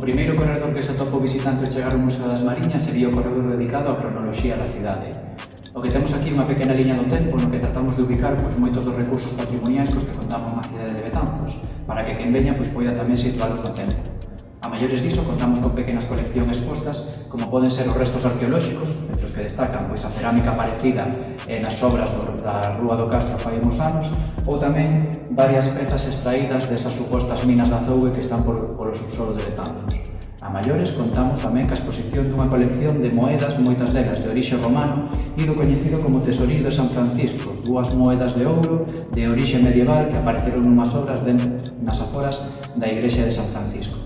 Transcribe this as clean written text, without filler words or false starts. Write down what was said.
primeiro corredor que se atopa o visitante ao chegar ao Museo das Mariñas sería o corredor dedicado á cronoloxía da cidade. O que temos aquí é unha pequena liña do tempo no que tratamos de ubicar moitos dos recursos patrimoniais cos que contamos na cidade de Betanzos, para que quen veña poida tamén situalos no tempo. A maiores diso, contamos con pequenas coleccións expostas, como poden ser os restos arqueolóxicos, entre os que destacan a cerámica aparecida nas obras da Rúa do Castro fai uns anos, ou tamén varias pezas extraídas desas supostas minas de azougue que están polo subsolo de Betanzos. A maiores, contamos tamén ca exposición dunha colección de moedas, moitas delas de orixe romano, e do coñecido como Tesoril de San Francisco, dúas moedas de ouro de orixe medieval que apareceron numas obras nas aforas da igrexa de San Francisco.